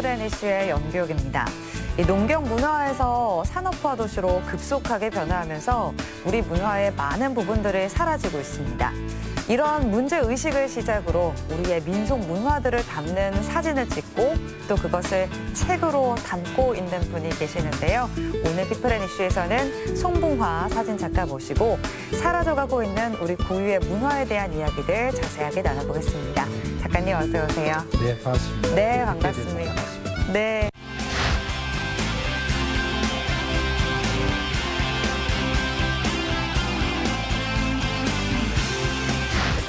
피플앤이슈의 연기옥입니다. 이 농경 문화에서 산업화 도시로 급속하게 변화하면서 우리 문화의 많은 부분들이 사라지고 있습니다. 이런 문제의식을 시작으로 우리의 민속 문화들을 담는 사진을 찍고 또 그것을 책으로 담고 있는 분이 계시는데요. 오늘 피플앤이슈에서는 송봉화 사진작가 모시고 사라져가고 있는 우리 고유의 문화에 대한 이야기들 자세하게 나눠보겠습니다. 작가님 어서 오세요. 네, 반갑습니다. 네, 반갑습니다. 네.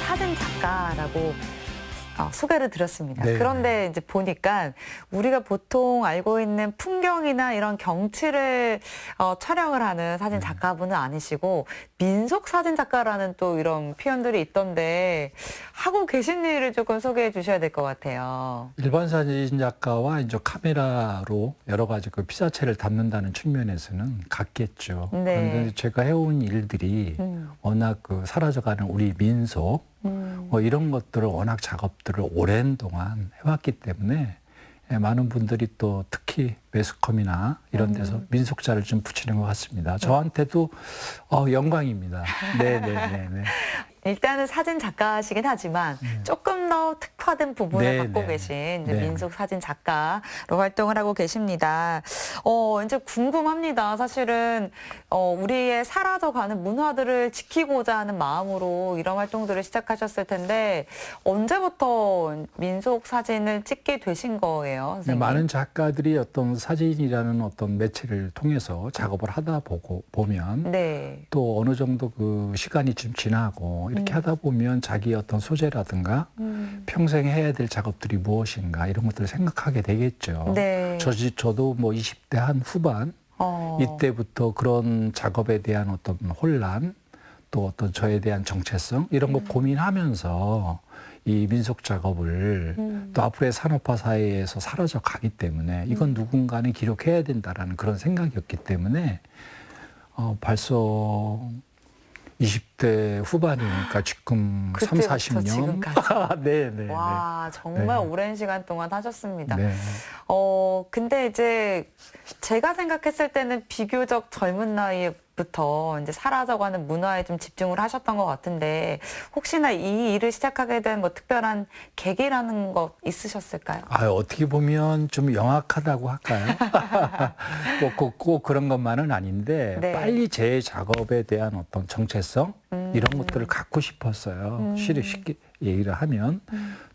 사진 작가라고 소개를 드렸습니다. 네. 그런데 이제 보니까 우리가 보통 알고 있는 풍경이나 이런 경치를 촬영을 하는 사진 작가분은 아니시고 민속 사진 작가라는 또 이런 표현들이 있던데 하고 계신 일을 조금 소개해 주셔야 될 것 같아요. 일반 사진 작가와 이제 카메라로 여러 가지 그 피사체를 담는다는 측면에서는 같겠죠. 네. 그런데 제가 해온 일들이 워낙 그 사라져가는 우리 민속 이런 것들을 워낙 작업들을 오랜 동안 해왔기 때문에 많은 분들이 또 특히 매스컴이나 이런 데서 민속자를 좀 붙이는 것 같습니다. 저한테도 영광입니다. 네네네. 일단은 사진 작가시긴 하지만 조금 더 특화된 부분을 네, 갖고 네. 계신 이제 네. 민속 사진 작가로 활동을 하고 계십니다. 이제 궁금합니다. 사실은 우리의 사라져가는 문화들을 지키고자 하는 마음으로 이런 활동들을 시작하셨을 텐데 언제부터 민속 사진을 찍게 되신 거예요, 선생님? 많은 작가들이 어떤 사진이라는 어떤 매체를 통해서 작업을 하다 보면 네. 또 어느 정도 그 시간이 좀 지나고 이렇게 하다 보면 자기 어떤 소재라든가 평생 해야 될 작업들이 무엇인가 이런 것들을 생각하게 되겠죠. 네. 저도 뭐 20대 한 후반 이때부터 그런 작업에 대한 어떤 혼란 또 어떤 저에 대한 정체성 이런 거 고민하면서 이 민속 작업을 또 앞으로의 산업화 사회에서 사라져 가기 때문에 이건 누군가는 기록해야 된다라는 그런 생각이었기 때문에 벌써 20대 후반이니까 지금 3, 40년. 지금까지. 네. 와, 정말 네. 오랜 시간 동안 하셨습니다. 네. 근데 이제 제가 생각했을 때는 비교적 젊은 나이부터 이제 사라져가는 문화에 좀 집중을 하셨던 것 같은데 혹시나 이 일을 시작하게 된 뭐 특별한 계기라는 것 있으셨을까요? 어떻게 보면 좀 영악하다고 할까요? 꼭 그런 것만은 아닌데 네. 빨리 제 작업에 대한 어떤 정체성 이런 것들을 갖고 싶었어요. 쉽게 얘기를 하면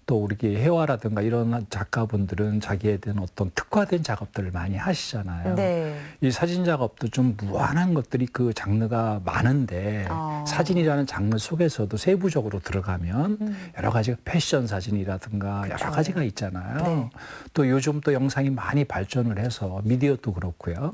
또 우리 해와라든가 이런 작가분들은 자기에 대한 어떤 특화된 작업들을 많이 하시잖아요. 네. 이 사진 작업도 좀 무한한 것들이 그 장르가 많은데 사진이라는 장르 속에서도 세부적으로 들어가면 여러 가지 패션 사진이라든가 그쵸. 여러 가지가 있잖아요. 네. 또 요즘 또 영상이 많이 발전을 해서 미디어도 그렇고요.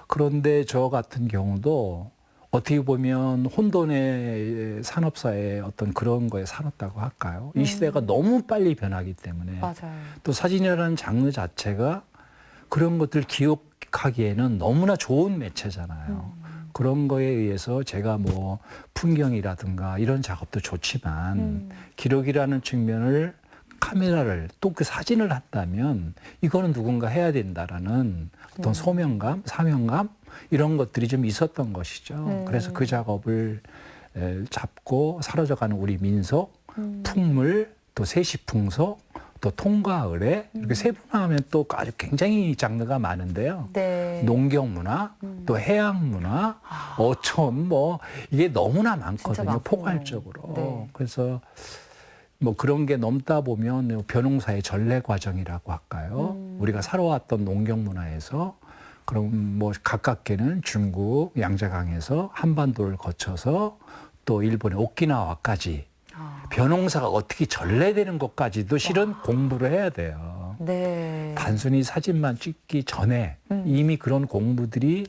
그런데 저 같은 경우도 어떻게 보면 혼돈의 산업사의 어떤 그런 거에 살았다고 할까요? 이 시대가 너무 빨리 변하기 때문에 맞아요. 또 사진이라는 장르 자체가 그런 것들 기억하기에는 너무나 좋은 매체잖아요. 그런 거에 의해서 제가 뭐 풍경이라든가 이런 작업도 좋지만 기록이라는 측면을 카메라를 또 그 사진을 한다면 이거는 누군가 해야 된다라는 어떤 소명감, 사명감 이런 것들이 좀 있었던 것이죠. 그래서 그 작업을 잡고 사라져가는 우리 민속, 풍물, 또 세시풍속, 또 통과 의례 이렇게 세분화하면 또 아주 굉장히 장르가 많은데요. 네. 농경문화, 또 해양문화, 어촌 뭐 이게 너무나 많거든요. 많고. 포괄적으로. 네. 그래서 뭐 그런 게 넘다 보면 변홍사의 전래 과정이라고 할까요? 우리가 살아왔던 농경 문화에서 그럼 뭐 가깝게는 중국 양자강에서 한반도를 거쳐서 또 일본의 오키나와까지 변홍사가 어떻게 전래되는 것까지도 실은 공부를 해야 돼요. 네. 단순히 사진만 찍기 전에 이미 그런 공부들이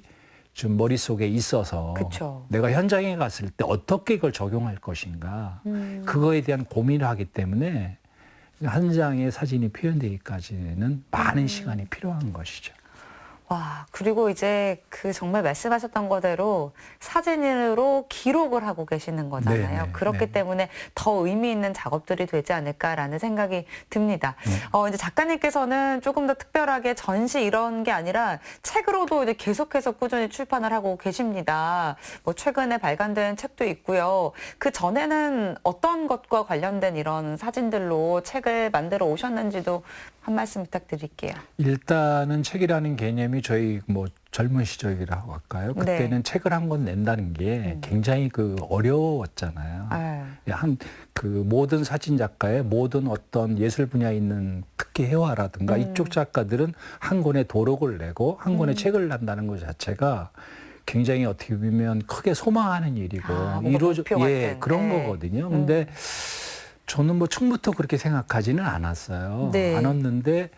좀 머릿속에 있어서 그쵸. 내가 현장에 갔을 때 어떻게 그걸 적용할 것인가 그거에 대한 고민을 하기 때문에 한 장의 사진이 표현되기까지는 많은 시간이 필요한 것이죠. 와, 그리고 이제 그 정말 말씀하셨던 거대로 사진으로 기록을 하고 계시는 거잖아요. 네네, 그렇기 네. 때문에 더 의미 있는 작업들이 되지 않을까라는 생각이 듭니다. 이제 작가님께서는 조금 더 특별하게 전시 이런 게 아니라 책으로도 이제 계속해서 꾸준히 출판을 하고 계십니다. 뭐 최근에 발간된 책도 있고요. 그 전에는 어떤 것과 관련된 이런 사진들로 책을 만들어 오셨는지도 한 말씀 부탁드릴게요. 일단은 책이라는 개념이 저희 뭐 젊은 시절이라고 할까요? 그때는 네. 책을 한 권 낸다는 게 굉장히 어려웠잖아요. 한 모든 사진 작가의 모든 어떤 예술 분야에 있는 특히 회화라든가 이쪽 작가들은 한 권의 도록을 내고 한 권의 책을 낸다는 것 자체가 굉장히 어떻게 보면 크게 소망하는 일이고 목표 같은. 그런 네. 거거든요. 근데 저는 뭐 처음부터 그렇게 생각하지는 않았어요. 네. 않았는데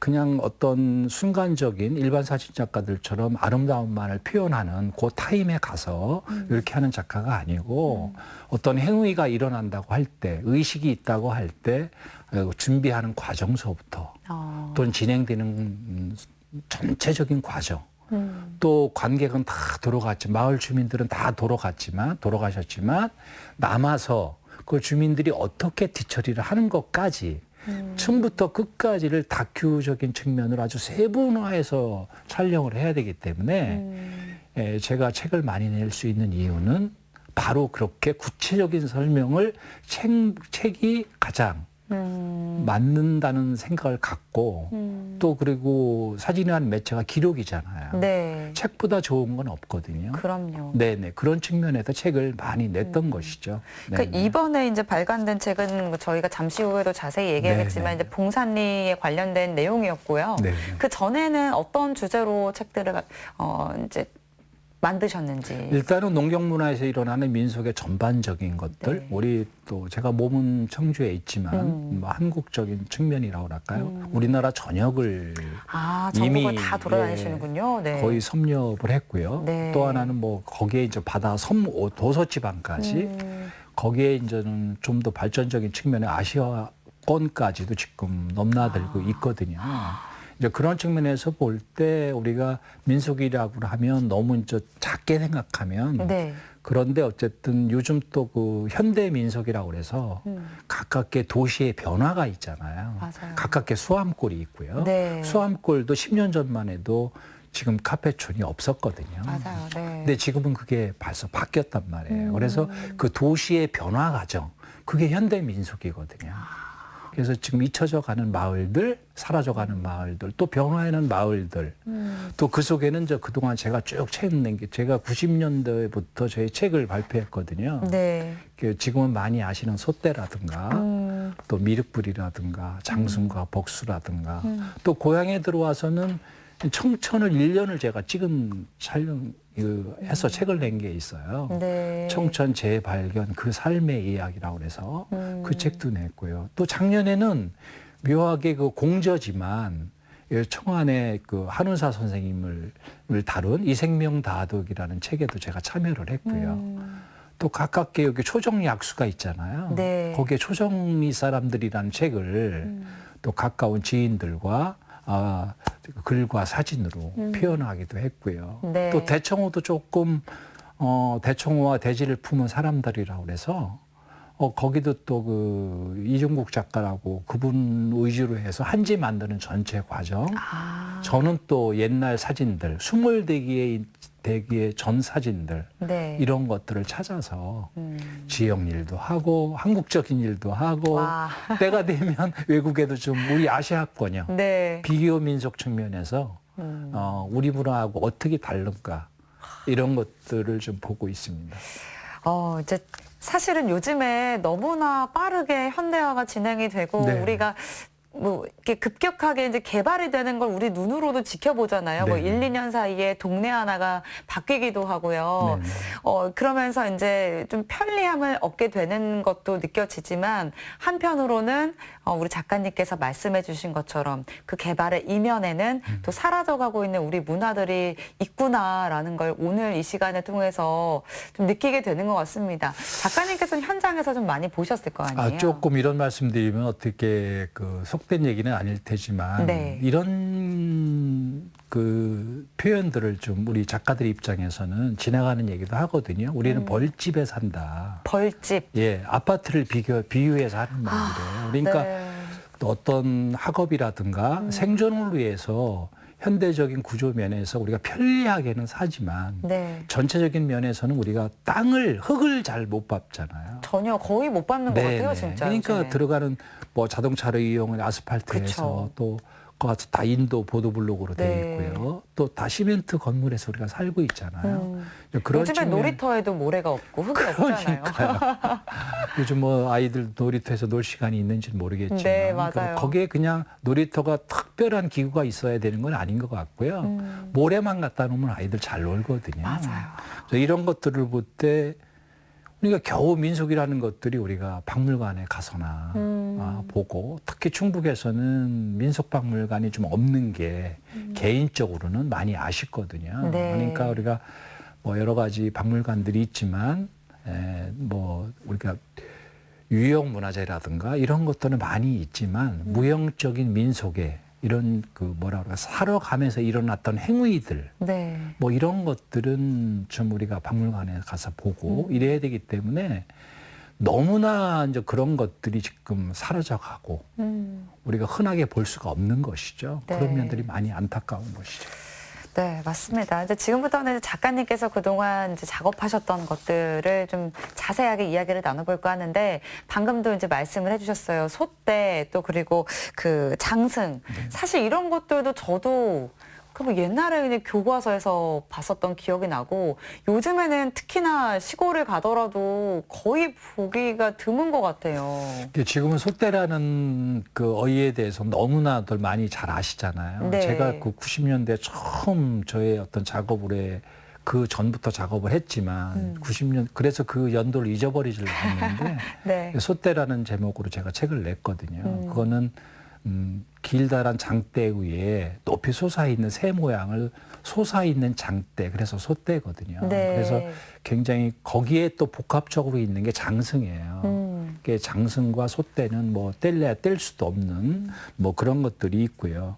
그냥 어떤 순간적인 일반 사진 작가들처럼 아름다움만을 표현하는 그 타임에 가서 이렇게 하는 작가가 아니고 어떤 행위가 일어난다고 할 때, 의식이 있다고 할 때 준비하는 과정서부터 또는 진행되는 전체적인 과정 또 관객은 다 돌아갔지 마을 주민들은 다 돌아가셨지만 남아서 그 주민들이 어떻게 뒤처리를 하는 것까지 처음부터 끝까지를 다큐적인 측면으로 아주 세분화해서 촬영을 해야 되기 때문에 제가 책을 많이 낼 수 있는 이유는 바로 그렇게 구체적인 설명을 책이 가장 맞는다는 생각을 갖고 또 그리고 사진이라는 매체가 기록이잖아요. 네. 책보다 좋은 건 없거든요. 그럼요. 네네. 그런 측면에서 책을 많이 냈던 것이죠. 그러니까 네네. 이번에 이제 발간된 책은 뭐 저희가 잠시 후에도 자세히 얘기하겠지만 네네. 이제 봉산리에 관련된 내용이었고요. 네네. 그 전에는 어떤 주제로 책들을 이제 만드셨는지. 일단은 농경문화에서 일어나는 민속의 전반적인 것들, 네. 우리 또 제가 몸은 청주에 있지만 뭐 한국적인 측면이라고 할까요? 우리나라 전역을 전국을 이미, 다 돌아다니시는군요. 네. 거의 섭렵을 했고요. 네. 또 하나는 뭐 거기에 이제 바다 도서지방까지 거기에 이제는 좀 더 발전적인 측면의 아시아권까지도 지금 넘나들고 있거든요. 이제 그런 측면에서 볼 때 우리가 민속이라고 하면 너무 이제 작게 생각하면 네. 그런데 어쨌든 요즘 또 현대 민속이라고 그래서 가깝게 도시의 변화가 있잖아요. 맞아요. 가깝게 수암골이 있고요. 네. 수암골도 10년 전만 해도 지금 카페촌이 없었거든요. 맞아요. 네. 근데 지금은 그게 벌써 바뀌었단 말이에요. 그래서 그 도시의 변화 과정, 그게 현대 민속이거든요. 그래서 지금 잊혀져 가는 마을들, 사라져 가는 마을들, 또 변화하는 마을들, 또 그 속에는 그동안 제가 쭉 책 낸 게 제가 90년대부터 저희 책을 발표했거든요. 네. 지금은 많이 아시는 소떼라든가 또 미륵불이라든가 장순과 복수라든가 또 고향에 들어와서는 청천을 1년을 제가 찍은 해서 책을 낸 게 있어요. 네. 청천 재발견 그 삶의 이야기라고 해서 그 책도 냈고요. 또 작년에는 묘하게 공저지만 청안의 한의사 선생님을 다룬 이생명다독이라는 책에도 제가 참여를 했고요. 또 가깝게 여기 초정약수가 있잖아요. 네. 거기에 초정리 사람들이라는 책을 또 가까운 지인들과 글과 사진으로 표현하기도 했고요. 네. 또 대청호도 조금 대청호와 대지를 품은 사람들이라고 그래서 거기도 또 이종국 작가라고 그분 위주로 해서 한지 만드는 전체 과정. 저는 또 옛날 사진들, 스물대기의 전 사진들 네. 이런 것들을 찾아서 지역 일도 하고 한국적인 일도 하고 와. 때가 되면 외국에도 좀 우리 아시아권이요. 네. 비교 민속 측면에서 우리 문화하고 어떻게 다른가 이런 것들을 좀 보고 있습니다. 이제 사실은 요즘에 너무나 빠르게 현대화가 진행이 되고 네. 우리가 뭐 이렇게 급격하게 이제 개발이 되는 걸 우리 눈으로도 지켜보잖아요. 뭐 네. 1, 2년 사이에 동네 하나가 바뀌기도 하고요. 네. 그러면서 이제 좀 편리함을 얻게 되는 것도 느껴지지만 한편으로는 우리 작가님께서 말씀해 주신 것처럼 그 개발의 이면에는 또 사라져가고 있는 우리 문화들이 있구나라는 걸 오늘 이 시간을 통해서 좀 느끼게 되는 것 같습니다. 작가님께서는 현장에서 좀 많이 보셨을 거 아니에요? 조금 이런 말씀드리면 어떻게 속된 얘기는 아닐 테지만 네. 이런 그 표현들을 좀 우리 작가들 입장에서는 지나가는 얘기도 하거든요. 우리는 벌집에 산다. 벌집. 예, 아파트를 비유해서 하는 말이래요. 그러니까 네. 또 어떤 학업이라든가 생존을 위해서 현대적인 구조 면에서 우리가 편리하게는 사지만 네. 전체적인 면에서는 우리가 흙을 잘 못 밟잖아요. 전혀 거의 못 밟는 것 같아요, 진짜. 그러니까 요즘에. 들어가는 뭐 자동차를 이용한 아스팔트에서 그쵸. 또 그거 다 인도 보도블록으로 네. 돼 있고요. 또 다 시멘트 건물에서 우리가 살고 있잖아요. 그런 요즘에 측면- 놀이터에도 모래가 없고 흙이 없잖아요. 요즘 뭐 아이들 놀이터에서 놀 시간이 있는지는 모르겠지만 네, 맞아요. 거기에 그냥 놀이터가 특별한 기구가 있어야 되는 건 아닌 것 같고요. 모래만 갖다 놓으면 아이들 잘 놀거든요. 맞아요. 그래서 이런 것들을 볼 때 우리가 겨우 민속이라는 것들이 우리가 박물관에 가서나 보고 특히 충북에서는 민속박물관이 좀 없는 게 개인적으로는 많이 아쉽거든요. 네. 그러니까 우리가 뭐 여러 가지 박물관들이 있지만 뭐 우리가 유형문화재라든가 이런 것들은 많이 있지만 무형적인 민속에 이런 그 뭐라 그럴까 살아가면서 일어났던 행위들 네. 뭐 이런 것들은 좀 우리가 박물관에 가서 보고 이래야 되기 때문에 너무나 이제 그런 것들이 지금 사라져가고 우리가 흔하게 볼 수가 없는 것이죠. 네. 그런 면들이 많이 안타까운 것이죠. 네, 맞습니다. 이제 지금부터는 이제 작가님께서 그동안 이제 작업하셨던 것들을 좀 자세하게 이야기를 나눠볼까 하는데 방금도 이제 말씀을 해주셨어요. 소떼 또 그리고 그 장승. 사실 이런 것들도 저도 그 뭐 옛날에 그냥 교과서에서 봤었던 기억이 나고 요즘에는 특히나 시골을 가더라도 거의 보기가 드문 것 같아요. 지금은 소떼라는 그 어휘에 대해서 너무나들 많이 잘 아시잖아요. 네. 제가 그 90년대 처음 저의 어떤 작업을 해 그 전부터 작업을 했지만 90년 그래서 그 연도를 잊어버리질 않는데 네. 소떼라는 제목으로 제가 책을 냈거든요. 그거는 길다란 장대 위에 높이 솟아있는 새 모양을 솟아있는 장대 그래서 소떼거든요. 네. 그래서 굉장히 거기에 또 복합적으로 있는 게 장승이에요. 그 장승과 소떼는 뭐 뗄래야 뗄 수도 없는 뭐 그런 것들이 있고요.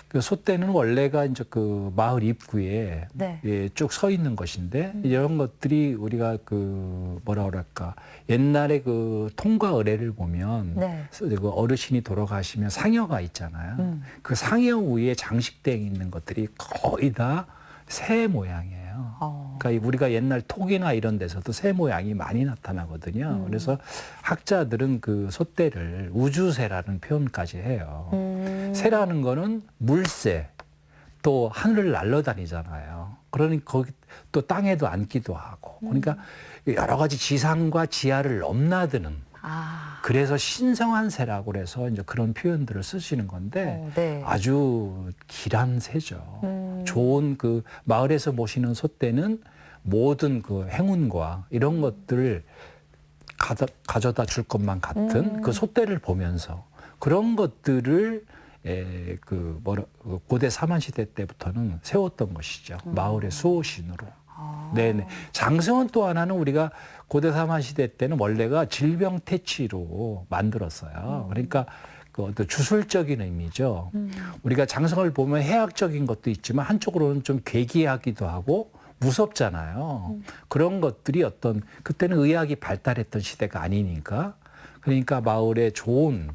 그 소떼는 원래가 이제 그 마을 입구에 네. 예, 쭉 서 있는 것인데 이런 것들이 우리가 그 뭐라 그럴까 옛날에 그 통과 의례를 보면 네. 그 어르신이 돌아가시면 상여가 있잖아요. 그 상여 위에 장식되어 있는 것들이 거의 다 새 모양이에요. 그러니까 우리가 옛날 톡이나 이런 데서도 새 모양이 많이 나타나거든요. 그래서 학자들은 그 소떼를 우주새라는 표현까지 해요. 새라는 거는 물새, 또 하늘을 날아다니잖아요. 그러니 거기 또 땅에도 앉기도 하고. 그러니까 여러 가지 지상과 지하를 넘나드는 그래서 신성한 새라고 그래서 이제 그런 표현들을 쓰시는 건데 네. 아주 길한 새죠. 좋은 그 마을에서 모시는 소떼는 모든 그 행운과 이런 것들을 가져다 줄 것만 같은 그 소떼를 보면서 그런 것들을 그 고대 사만시대 때부터는 세웠던 것이죠. 마을의 수호신으로. 네네. 장승은 또 하나는 우리가 고대 사만시대 때는 원래가 질병 퇴치로 만들었어요. 그러니까 그 어떤 주술적인 의미죠. 우리가 장승을 보면 해학적인 것도 있지만 한쪽으로는 좀 괴기하기도 하고 무섭잖아요. 그런 것들이 어떤 그때는 의학이 발달했던 시대가 아니니까 그러니까 마을에 좋은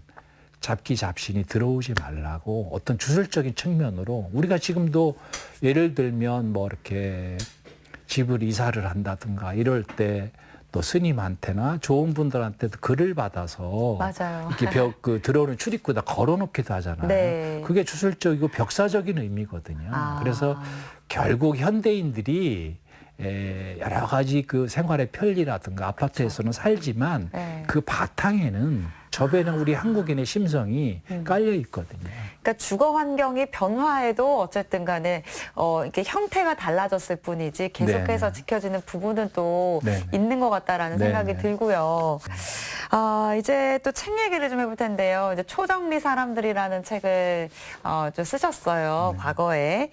잡기 잡신이 들어오지 말라고 어떤 주술적인 측면으로 우리가 지금도 예를 들면 뭐 이렇게 집을 이사를 한다든가 이럴 때 또 스님한테나 좋은 분들한테도 글을 받아서 맞아요. 이렇게 그 들어오는 출입구에다 걸어놓기도 하잖아요. 네. 그게 주술적이고 벽사적인 의미거든요. 그래서 결국 현대인들이 여러 가지 그 생활의 편리라든가 아파트에서는 살지만 네. 그 바탕에는 저배는 우리 한국인의 심성이 깔려 있거든요. 그러니까 주거 환경이 변화해도 어쨌든 간에 이렇게 형태가 달라졌을 뿐이지 계속해서 네네. 지켜지는 부분은 또 네네. 있는 것 같다라는 네네. 생각이 들고요. 이제 또 책 얘기를 좀 해볼 텐데요. 이제 초정리 사람들이라는 책을 좀 쓰셨어요. 과거에.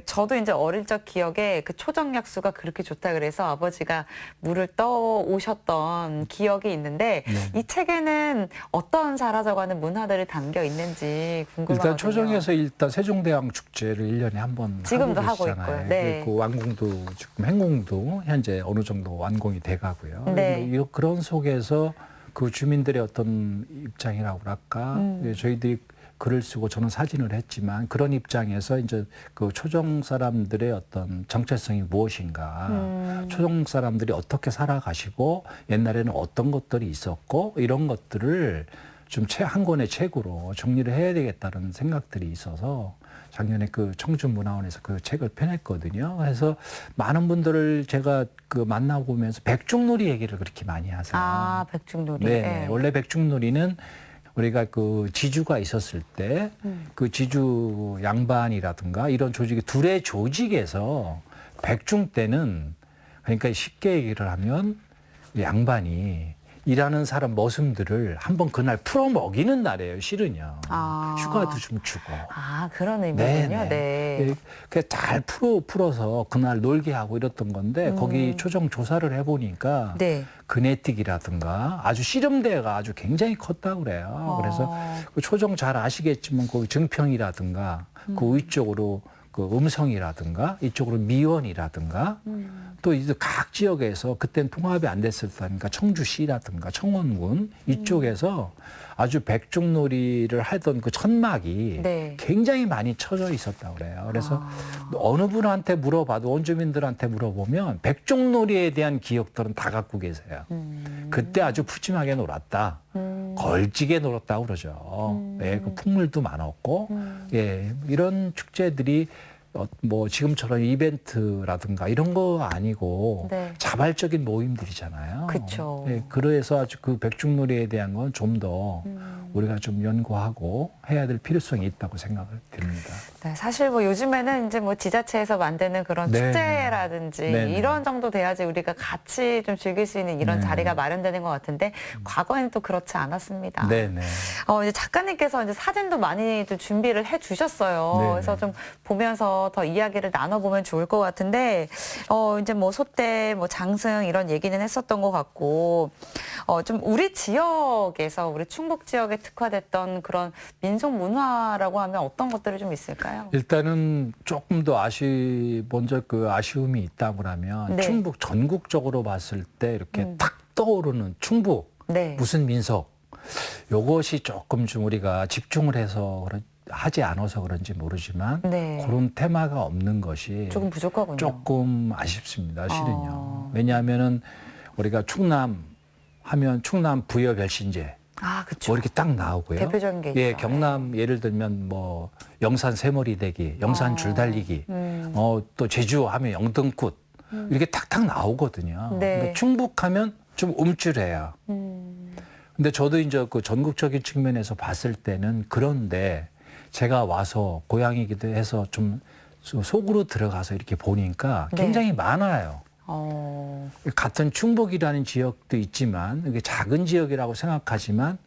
저도 이제 어릴 적 기억에 그 초정약수가 그렇게 좋다 그래서 아버지가 물을 떠 오셨던 기억이 있는데 이 책에는 어떤 사라져가는 문화들이 담겨 있는지 궁금합니다. 궁금하거든요. 일단 초정에서 일단 세종대왕 축제를 1년에 한 번 지금도 하고 계시잖아요. 있고요. 네. 그 완공도 지금 행공도 현재 어느 정도 완공이 돼가고요. 네. 그런 속에서 그 주민들의 어떤 입장이라고 할까, 저희들이 글을 쓰고 저는 사진을 했지만 그런 입장에서 이제 그 초정 사람들의 어떤 정체성이 무엇인가, 초정 사람들이 어떻게 살아가시고 옛날에는 어떤 것들이 있었고 이런 것들을 좀 한 권의 책으로 정리를 해야 되겠다는 생각들이 있어서 작년에 그 청주문화원에서 그 책을 펴냈거든요. 그래서 많은 분들을 제가 그 만나보면서 백중놀이 얘기를 그렇게 많이 하세요. 아, 백중놀이. 네, 네. 원래 백중놀이는 우리가 그 지주가 있었을 때 그 지주 양반이라든가 이런 조직이 둘의 조직에서 백중 때는 그러니까 쉽게 얘기를 하면 양반이 일하는 사람 머슴들을 한번 그날 풀어 먹이는 날이에요, 실은요. 아. 휴가도 좀 주고. 아, 그런 의미군요. 네. 잘 풀어서 그날 놀게 하고 이랬던 건데 거기 초정 조사를 해보니까 네. 그네틱이라든가 아주 씨름대가 아주 굉장히 컸다고 그래요. 그래서 그 초정 잘 아시겠지만 거기 증평이라든가 그 위쪽으로 그 음성이라든가 이쪽으로 미원이라든가 또 이제 각 지역에서 그때는 통합이 안 됐을 때니까 청주시라든가 청원군 이쪽에서 아주 백중놀이를 하던 그 천막이 네. 굉장히 많이 쳐져 있었다고 그래요. 그래서 어느 분한테 물어봐도 원주민들한테 물어보면 백중놀이에 대한 기억들은 다 갖고 계세요. 그때 아주 푸짐하게 놀았다. 걸지게 놀았다고 그러죠. 예, 그 풍물도 많았고, 예, 이런 축제들이 뭐 지금처럼 이벤트라든가 이런 거 아니고 네. 자발적인 모임들이잖아요. 그쵸. 예, 그래서 아주 그 백중놀이에 대한 건 좀 더 우리가 좀 연구하고 해야 될 필요성이 있다고 생각을 듭니다. 네, 사실 뭐 요즘에는 이제 뭐 지자체에서 만드는 그런 네. 축제라든지 네네. 이런 정도 돼야지 우리가 같이 좀 즐길 수 있는 이런 네. 자리가 마련되는 것 같은데 과거에는 또 그렇지 않았습니다. 네네. 이제 작가님께서 이제 사진도 많이 또 준비를 해 주셨어요. 네네. 그래서 좀 보면서 더 이야기를 나눠보면 좋을 것 같은데, 이제 뭐 소대, 뭐 장승 이런 얘기는 했었던 것 같고, 좀 우리 지역에서 우리 충북 지역에 특화됐던 그런 민속 문화라고 하면 어떤 것들이 좀 있을까요? 일단은 조금 더 먼저 그 아쉬움이 있다고 하면 네. 충북 전국적으로 봤을 때 이렇게 탁 떠오르는 충북 네. 무슨 민속 요것이 조금 좀 우리가 집중을 해서 하지 않아서 그런지 모르지만 네. 그런 테마가 없는 것이 조금 부족하군요. 조금 아쉽습니다. 실은요. 아. 왜냐하면은 우리가 충남 하면 충남 부여 별신제 아, 그렇죠. 뭐 이렇게 딱 나오고요. 대표적인 게 예, 있죠. 경남 예를 들면 뭐 영산 새머리대기, 영산 줄달리기, 또 제주 하면 영등꽃 이렇게 탁탁 나오거든요. 네. 근데 충북하면 좀 움찔해요. 근데 저도 이제 그 전국적인 측면에서 봤을 때는 그런데 제가 와서 고향이기도 해서 좀 속으로 들어가서 이렇게 보니까 네. 굉장히 많아요. 같은 충북이라는 지역도 있지만 이게 작은 지역이라고 생각하지만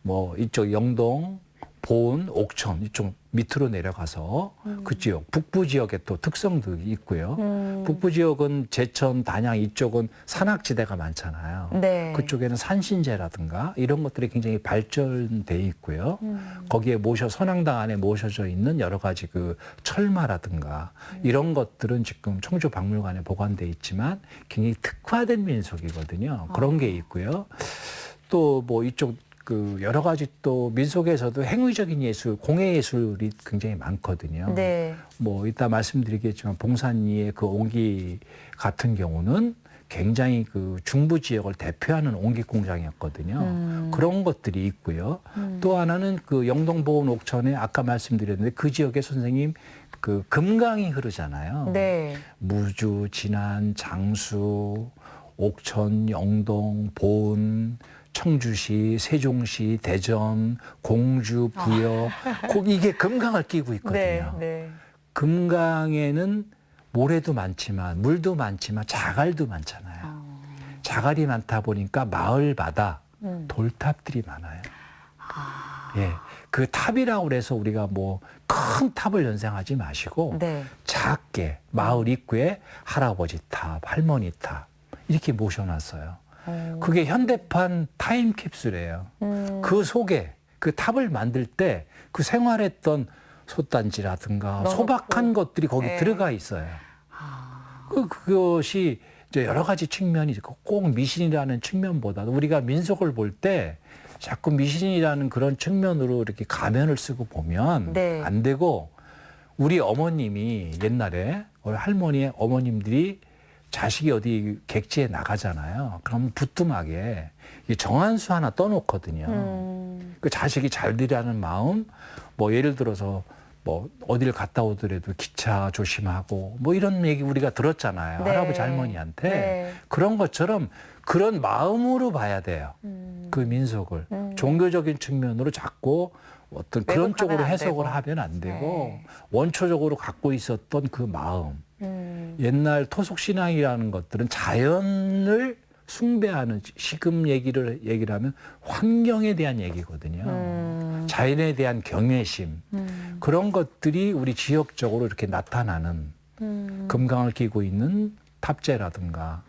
뭐 이쪽 영동, 보은, 옥천 이쪽 밑으로 내려가서 그 지역 북부 지역에 또 특성도 있고요. 북부 지역은 제천, 단양 이쪽은 산악지대가 많잖아요. 네. 그쪽에는 산신제라든가 이런 것들이 굉장히 발전돼 있고요. 거기에 선앙당 안에 모셔져 있는 여러 가지 그 철마라든가 이런 것들은 지금 청주박물관에 보관돼 있지만 굉장히 특화된 민속이거든요. 그런 게 있고요. 또 뭐 이쪽 그 여러 가지 또 민속에서도 행위적인 예술, 공예 예술이 굉장히 많거든요. 네. 뭐 이따 말씀드리겠지만 봉산리의 그 옹기 같은 경우는 굉장히 그 중부 지역을 대표하는 옹기 공장이었거든요. 그런 것들이 있고요. 또 하나는 그 영동 보은 옥천에 아까 말씀드렸는데 그 지역에 선생님 그 금강이 흐르잖아요. 네. 무주, 진안, 장수, 옥천, 영동, 보은, 청주시, 세종시, 대전, 공주, 부여, 이게 금강을 끼고 있거든요. 네. 네. 금강에는 모래도 많지만 물도 많지만 자갈도 많잖아요. 자갈이 많다 보니까 마을마다 돌탑들이 많아요. 예, 그 탑이라고 그래서 우리가 뭐 큰 탑을 연상하지 마시고 네. 작게 마을 입구에 할아버지 탑, 할머니 탑 이렇게 모셔놨어요. 그게 현대판 타임캡슐이에요. 그 속에 그 탑을 만들 때 그 생활했던 솥단지라든가 소박한 것들이 거기 네. 들어가 있어요. 아. 그것이 이제 여러 가지 측면이 있고 꼭 미신이라는 측면보다도 우리가 민속을 볼 때 자꾸 미신이라는 그런 측면으로 이렇게 가면을 쓰고 보면 네. 안 되고 우리 어머님이 옛날에 우리 할머니의 어머님들이 자식이 어디 객지에 나가잖아요. 그럼 부뚜막에 이 정한수 하나 떠놓거든요. 그 자식이 잘 되라는 마음, 뭐 예를 들어서 뭐 어디를 갔다 오더라도 기차 조심하고 뭐 이런 얘기 우리가 들었잖아요. 네. 할아버지 할머니한테. 네. 그런 것처럼 그런 마음으로 봐야 돼요. 그 민속을. 종교적인 측면으로 자꾸 어떤 그런 왜곡하면 쪽으로 안 해석을 되고. 하면 안 되고 네. 원초적으로 갖고 있었던 그 마음. 옛날 토속 신앙이라는 것들은 자연을 숭배하는 시금 얘기를 하면 환경에 대한 얘기거든요. 자연에 대한 경외심 그런 것들이 우리 지역적으로 이렇게 나타나는 금강을 끼고 있는 탑재라든가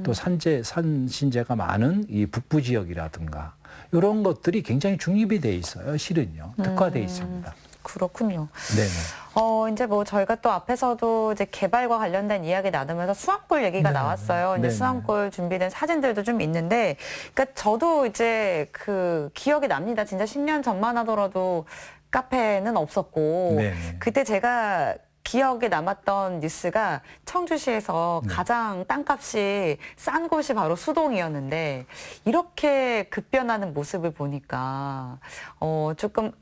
또 산신제가 많은 이 북부 지역이라든가 이런 것들이 굉장히 중립이 돼 있어요. 실은요. 특화돼 있습니다. 그렇군요. 네네. 이제 뭐 저희가 또 앞에서도 이제 개발과 관련된 이야기 나누면서 수암골 얘기가 네네. 나왔어요. 이제 네네. 수암골 준비된 사진들도 좀 있는데, 그러니까 저도 이제 그 기억이 납니다. 진짜 10년 전만 하더라도 카페는 없었고, 네네. 그때 제가 기억에 남았던 뉴스가 청주시에서 네. 가장 땅값이 싼 곳이 바로 수동이었는데, 이렇게 급변하는 모습을 보니까 조금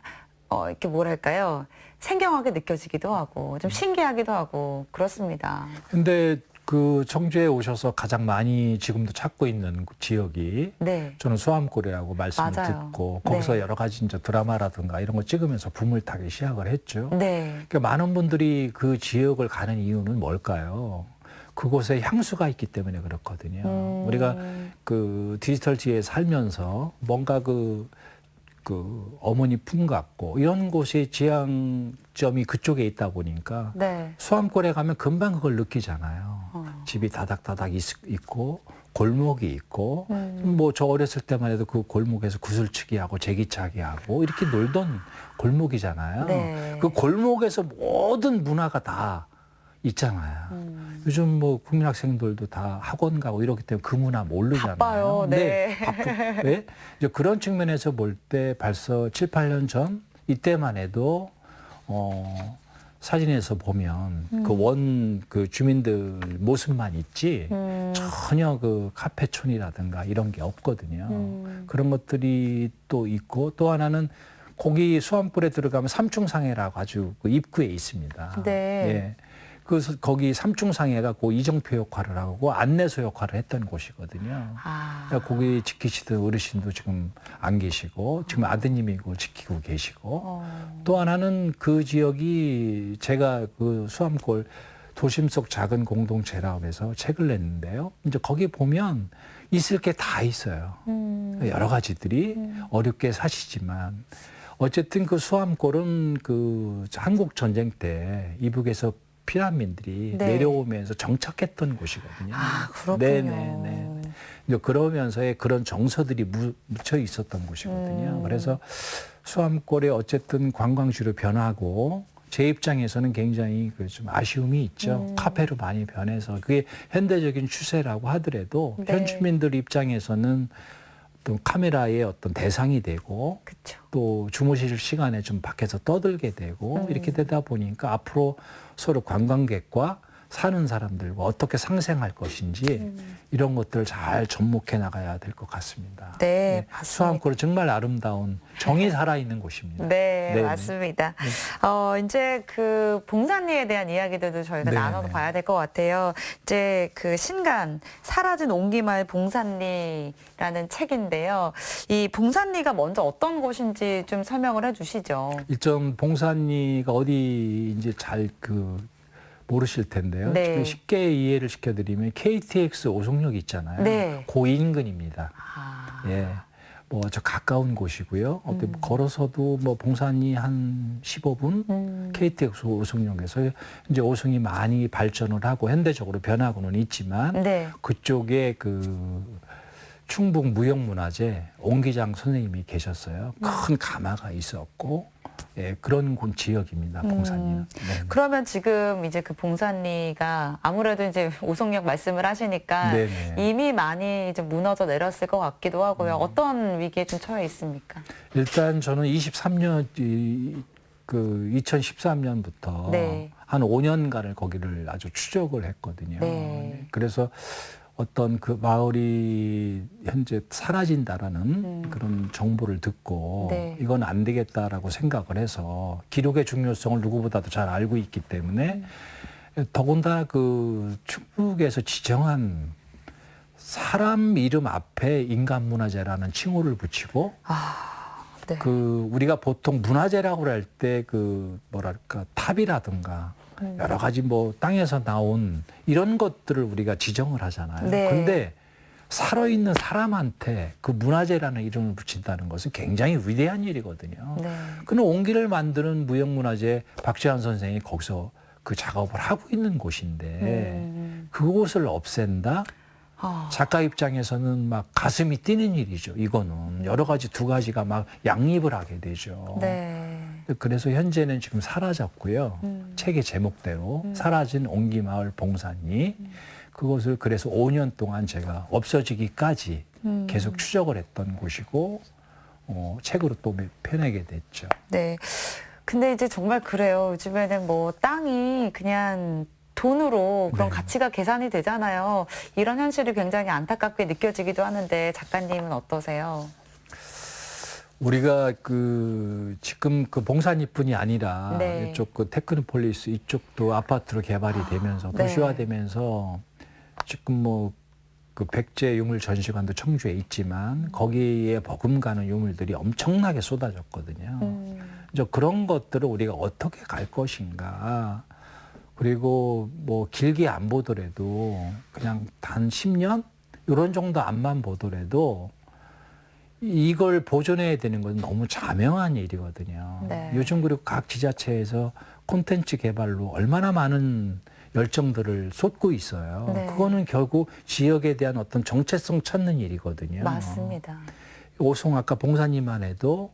이렇게 뭐랄까요? 생경하게 느껴지기도 하고 좀 신기하기도 하고 그렇습니다. 근데 그 청주에 오셔서 가장 많이 지금도 찾고 있는 지역이 네. 저는 수암골이라고 말씀을 맞아요. 듣고 거기서 네. 여러 가지 이제 드라마라든가 이런 거 찍으면서 붐을 타기 시작을 했죠. 네. 그러니까 많은 분들이 그 지역을 가는 이유는 뭘까요? 그곳에 향수가 있기 때문에 그렇거든요. 우리가 그 디지털지에 살면서 뭔가 그 어머니 품 같고 이런 곳의 지향점이 그쪽에 있다 보니까 네. 수암골에 가면 금방 그걸 느끼잖아요. 집이 다닥다닥 있고 골목이 있고 뭐 저 어렸을 때만 해도 그 골목에서 구슬치기 하고 제기차기 하고 이렇게 놀던 골목이잖아요. 네. 그 골목에서 모든 문화가 다 있잖아요. 요즘 뭐 국민학생들도 다 학원 가고 이러기 때문에 그 문화 모르잖아요. 바빠요. 네. 네? 이제 그런 측면에서 볼 때 벌써 7, 8년 전 이때만 해도 사진에서 보면 그 주민들 모습만 있지 전혀 그 카페촌이라든가 이런 게 없거든요. 그런 것들이 또 있고 또 하나는 거기 수암골에 들어가면 삼중상해라고 아주 그 입구에 있습니다. 네. 예. 그래서 거기 삼중상해가 그 이정표 역할을 하고 안내소 역할을 했던 곳이거든요. 그러니까 거기 지키시던 어르신도 지금 안 계시고 지금 아드님이 그걸 지키고 계시고 또 하나는 그 지역이 제가 그 수암골 도심 속 작은 공동체라고 해서 책을 냈는데요. 이제 거기 보면 있을 게 다 있어요. 여러 가지들이 어렵게 사시지만 어쨌든 그 수암골은 그 한국 전쟁 때 이북에서 피난민들이 네. 내려오면서 정착했던 곳이거든요. 아, 그렇군요. 네네네. 이제 그러면서의 그런 정서들이 묻혀 있었던 곳이거든요. 그래서 수암골에 어쨌든 관광지로 변하고 제 입장에서는 굉장히 그 좀 아쉬움이 있죠. 카페로 많이 변해서 그게 현대적인 추세라고 하더라도 네. 현 주민들 입장에서는 어떤 카메라의 어떤 대상이 되고 그렇죠. 또 주무실 시간에 좀 밖에서 떠들게 되고 이렇게 되다 보니까 앞으로 서로 관광객과 사는 사람들과 어떻게 상생할 것인지 이런 것들을 잘 접목해 나가야 될 것 같습니다. 네, 맞습니다. 수암골은 정말 아름다운 정이 살아있는 곳입니다. 네, 네네. 맞습니다. 이제 그 봉산리에 대한 이야기들도 저희가 네네. 나눠서 봐야 될 것 같아요. 이제 그 신간 사라진 온기마을 봉산리라는 책인데요. 이 봉산리가 먼저 어떤 곳인지 좀 설명을 해주시죠. 일정 봉산리가 어디인지 잘 모르실 텐데요. 네. 쉽게 이해를 시켜드리면 KTX 오송역 있잖아요. 네. 그 인근입니다. 아, 예. 뭐 저 가까운 곳이고요. 어때 걸어서도 뭐 봉산리 한 15분 KTX 오송역에서 이제 오송이 많이 발전을 하고 현대적으로 변하고는 있지만 네. 그쪽에 충북 무형문화재 옹기장 선생님이 계셨어요. 큰 가마가 있었고 예, 그런 곳 지역입니다. 봉산리는. 네. 그러면 지금 이제 그 봉산리가 아무래도 이제 오송역 말씀을 하시니까 네네. 이미 많이 이제 무너져 내렸을 것 같기도 하고요. 어떤 위기에 좀 처해 있습니까? 일단 저는 2013년부터 네. 한 5년간을 거기를 아주 추적을 했거든요. 네. 그래서 어떤 그 마을이 현재 사라진다라는 그런 정보를 듣고 네. 이건 안 되겠다라고 생각을 해서 기록의 중요성을 누구보다도 잘 알고 있기 때문에 더군다나 그 충북에서 지정한 사람 이름 앞에 인간문화재라는 칭호를 붙이고 네. 그 우리가 보통 문화재라고 할 때 그 뭐랄까 탑이라든가 여러 가지 뭐 땅에서 나온 이런 것들을 우리가 지정을 하잖아요. 네. 근데 살아있는 사람한테 그 문화재라는 이름을 붙인다는 것은 굉장히 위대한 일이거든요. 네. 그는 옹기를 만드는 무형문화재 박재환 선생이 거기서 그 작업을 하고 있는 곳인데 그곳을 없앤다? 아, 작가 입장에서는 막 가슴이 뛰는 일이죠. 이거는 여러 가지 두 가지가 막 양립을 하게 되죠. 네. 그래서 현재는 지금 사라졌고요. 책의 제목대로 사라진 옹기마을 봉산리 그것을 그래서 5년 동안 제가 없어지기까지 계속 추적을 했던 곳이고 책으로 또 펴내게 됐죠. 네. 근데 이제 정말 그래요. 요즘에는 뭐 땅이 그냥 돈으로 그런 네. 가치가 계산이 되잖아요. 이런 현실이 굉장히 안타깝게 느껴지기도 하는데 작가님은 어떠세요? 우리가 그 지금 그 봉산리뿐이 아니라 네. 이쪽 그 테크노폴리스 이쪽도 아파트로 개발이 되면서 네. 도시화되면서 지금 뭐 그 백제 유물 전시관도 청주에 있지만 거기에 버금가는 유물들이 엄청나게 쏟아졌거든요. 이제 그런 것들을 우리가 어떻게 갈 것인가. 그리고 뭐 길게 안 보더라도 그냥 단 10년 이런 정도 앞만 보더라도 이걸 보존해야 되는 건 너무 자명한 일이거든요. 네. 요즘 그리고 각 지자체에서 콘텐츠 개발로 얼마나 많은 열정들을 쏟고 있어요. 네. 그거는 결국 지역에 대한 어떤 정체성 찾는 일이거든요. 맞습니다. 오송 아까 봉사님만 해도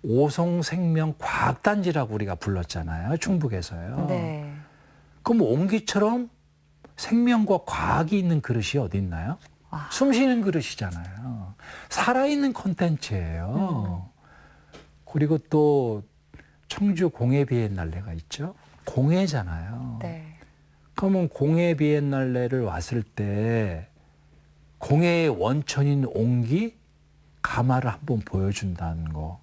오송생명과학단지라고 우리가 불렀잖아요. 충북에서요. 네. 그럼 옹기처럼 생명과 과학이 있는 그릇이 어디 있나요? 와. 숨쉬는 그릇이잖아요. 살아있는 콘텐츠예요. 그리고 또 청주 공예 비엔날레가 있죠. 공예잖아요. 네. 그러면 공예 비엔날레를 왔을 때 공예의 원천인 옹기 가마를 한번 보여준다는 거.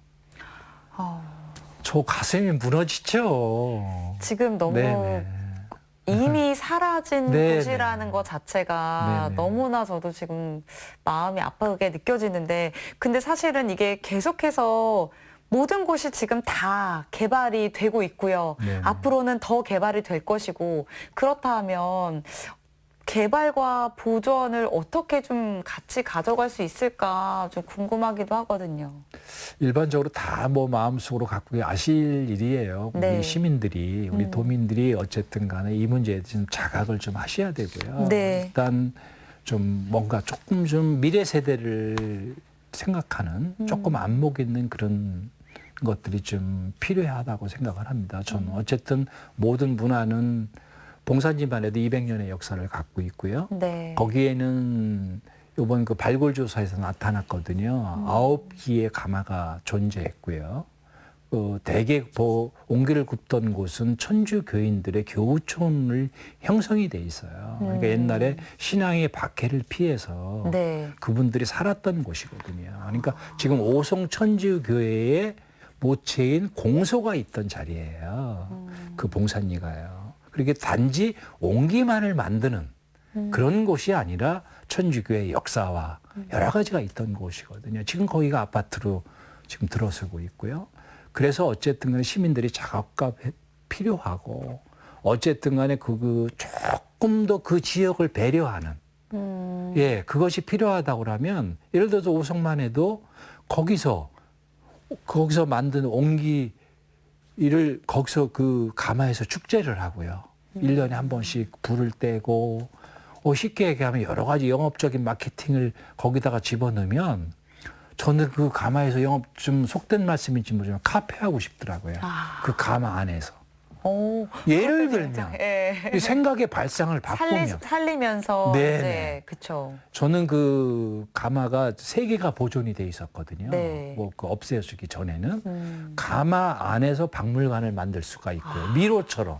저 가슴이 무너지죠. 지금 너무 네네. 이미 사라진 네네. 곳이라는 것 자체가 네네. 너무나 저도 지금 마음이 아프게 느껴지는데 근데 사실은 이게 계속해서 모든 곳이 지금 다 개발이 되고 있고요. 네네. 앞으로는 더 개발이 될 것이고 그렇다면 개발과 보존을 어떻게 좀 같이 가져갈 수 있을까 좀 궁금하기도 하거든요. 일반적으로 다 뭐 마음속으로 갖고 아실 일이에요. 네. 우리 시민들이, 우리 도민들이 어쨌든 간에 이 문제에 좀 자각을 좀 하셔야 되고요. 네. 일단 좀 뭔가 조금 좀 미래 세대를 생각하는 조금 안목 있는 그런 것들이 좀 필요하다고 생각을 합니다. 저는 어쨌든 모든 문화는 봉산리만 해도 200년의 역사를 갖고 있고요. 네. 거기에는 이번 그 발굴조사에서 나타났거든요. 9기의 가마가 존재했고요. 대개 옹기를 굽던 곳은 천주 교인들의 교우촌을 형성이 돼 있어요. 그러니까 옛날에 신앙의 박해를 피해서 네. 그분들이 살았던 곳이거든요. 그러니까 지금 오송 천주교회의 모체인 공소가 있던 자리예요. 그 봉산리가요. 그렇게 단지 옹기만을 만드는 그런 곳이 아니라 천주교의 역사와 여러 가지가 있던 곳이거든요. 지금 거기가 아파트로 지금 들어서고 있고요. 그래서 어쨌든 간에 시민들이 작업가 필요하고 어쨌든 간에 조금 더 그 지역을 배려하는 예, 그것이 필요하다고 하면 예를 들어서 오송만 해도 거기서 만든 옹기를 거기서 그 가마에서 축제를 하고요. 1년에 한 번씩 불을 떼고 쉽게 얘기하면 여러 가지 영업적인 마케팅을 거기다가 집어넣으면 저는 그 가마에서 영업 좀 속된 말씀인지 모르지만 카페하고 싶더라고요. 그 가마 안에서. 오, 예를 그것도 들면 예. 이 생각의 발상을 바꾸면 살리면서 네네. 이제 그쵸. 저는 그 가마가 3개가 보존이 돼 있었거든요. 네. 뭐 그 없애주기 전에는 가마 안에서 박물관을 만들 수가 있고요. 미로처럼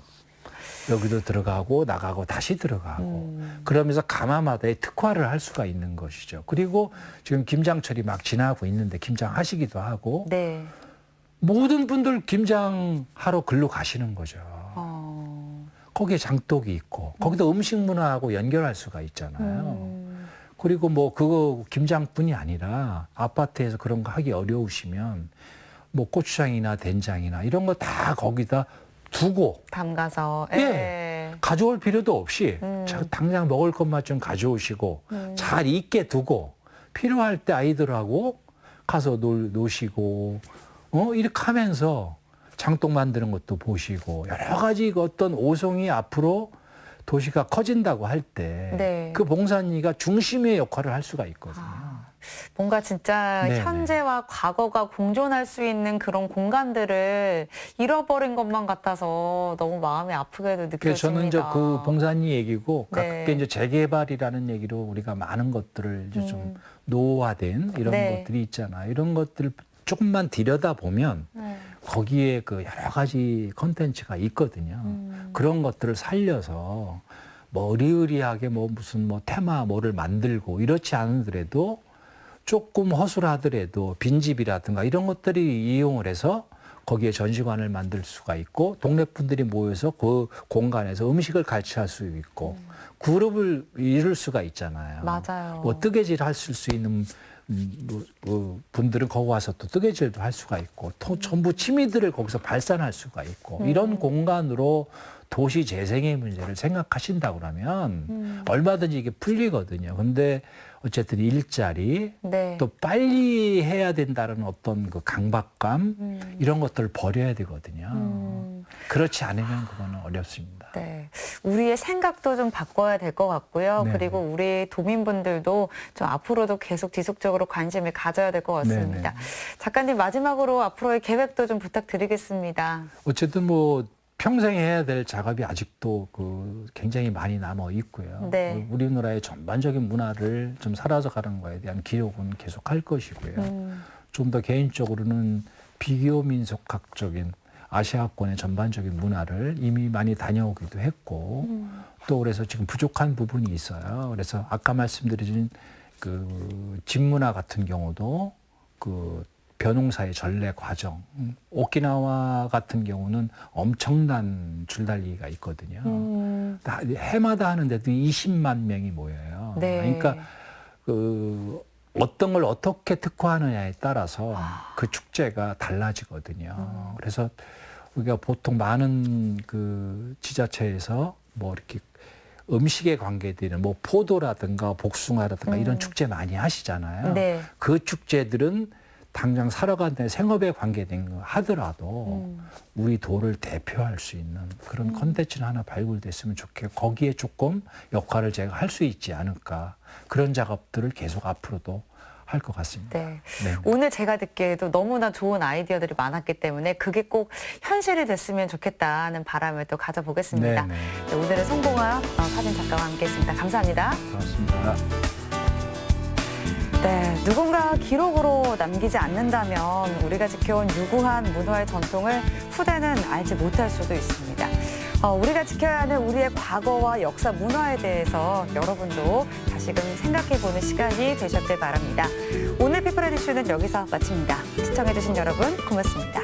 여기도 들어가고 나가고 다시 들어가고 그러면서 가마마다의 특화를 할 수가 있는 것이죠. 그리고 지금 김장철이 막 지나고 있는데 김장하시기도 하고 네. 모든 분들 김장하러 글로 가시는 거죠. 거기에 장독이 있고 거기다 음식 문화하고 연결할 수가 있잖아요. 그리고 뭐 그거 김장뿐이 아니라 아파트에서 그런 거 하기 어려우시면 뭐 고추장이나 된장이나 이런 거 다 거기다 두고 담가서 예. 가져올 필요도 없이 당장 먹을 것만 좀 가져오시고 잘 익게 두고 필요할 때 아이들하고 가서 노시고 이렇게 하면서 장독 만드는 것도 보시고 여러 가지 그 어떤 오송이 앞으로 도시가 커진다고 할 때 네. 그 봉산리가 중심의 역할을 할 수가 있거든요. 뭔가 진짜 네네. 현재와 과거가 공존할 수 있는 그런 공간들을 잃어버린 것만 같아서 너무 마음이 아프게도 그래서 저는 느껴집니다. 이제 그 봉산리 얘기고 네. 그게 이제 재개발이라는 얘기로 우리가 많은 것들을 이제 좀 노후화된 이런 네. 것들이 있잖아요. 이런 것들을 조금만 들여다 보면 거기에 그 여러 가지 컨텐츠가 있거든요. 그런 것들을 살려서 뭐 의리의리하게 뭐 무슨 뭐 테마 뭐를 만들고 이렇지 않으더라도 조금 허술하더라도 빈집이라든가 이런 것들이 이용을 해서 거기에 전시관을 만들 수가 있고 동네 분들이 모여서 그 공간에서 음식을 같이 할 수 있고 그룹을 이룰 수가 있잖아요. 맞아요. 뭐 뜨개질 할 수 있는 분들은 거기 와서 또 뜨개질도 할 수가 있고 전부 취미들을 거기서 발산할 수가 있고 이런 공간으로 도시 재생의 문제를 생각하신다고 그러면 얼마든지 이게 풀리거든요. 근데 어쨌든 일자리 네. 또 빨리 해야 된다는 어떤 그 강박감 이런 것들을 버려야 되거든요. 그렇지 않으면 그거는 어렵습니다. 네. 우리의 생각도 좀 바꿔야 될 것 같고요. 네네. 그리고 우리 도민분들도 좀 앞으로도 계속 지속적으로 관심을 가져야 될 것 같습니다. 네네. 작가님 마지막으로 앞으로의 계획도 좀 부탁드리겠습니다. 어쨌든 뭐 평생 해야 될 작업이 아직도 그 굉장히 많이 남아 있고요. 네. 우리나라의 전반적인 문화를 좀 사라져가는 거에 대한 기록은 계속 할 것이고요. 좀 더 개인적으로는 비교 민속학적인 아시아권의 전반적인 문화를 이미 많이 다녀오기도 했고 또 그래서 지금 부족한 부분이 있어요. 그래서 아까 말씀드린 그 집문화 같은 경우도 그 벼농사의 전래 과정, 오키나와 같은 경우는 엄청난 줄달리기가 있거든요. 해마다 하는데도 20만 명이 모여요. 네. 그러니까 그 어떤 걸 어떻게 특화하느냐에 따라서 그 축제가 달라지거든요. 그래서 우리가 보통 많은 그 지자체에서 뭐 이렇게 음식에 관계되는 뭐 포도라든가 복숭아라든가 이런 축제 많이 하시잖아요. 네. 그 축제들은 당장 살아가는 생업에 관계된 거 하더라도 우리 도를 대표할 수 있는 그런 컨텐츠는 하나 발굴됐으면 좋겠고 거기에 조금 역할을 제가 할 수 있지 않을까 그런 작업들을 계속 앞으로도 할 것 같습니다. 네. 네. 오늘 제가 듣기에도 너무나 좋은 아이디어들이 많았기 때문에 그게 꼭 현실이 됐으면 좋겠다는 바람을 또 가져보겠습니다. 네, 네, 오늘은 송봉화 사진 작가와 함께했습니다. 감사합니다. 고맙습니다. 네, 누군가 기록으로 남기지 않는다면 우리가 지켜온 유구한 문화의 전통을 후대는 알지 못할 수도 있습니다. 우리가 지켜야 하는 우리의 과거와 역사 문화에 대해서 여러분도 다시금 생각해보는 시간이 되셨길 바랍니다. 오늘 피플 에디션은 여기서 마칩니다. 시청해주신 여러분 고맙습니다.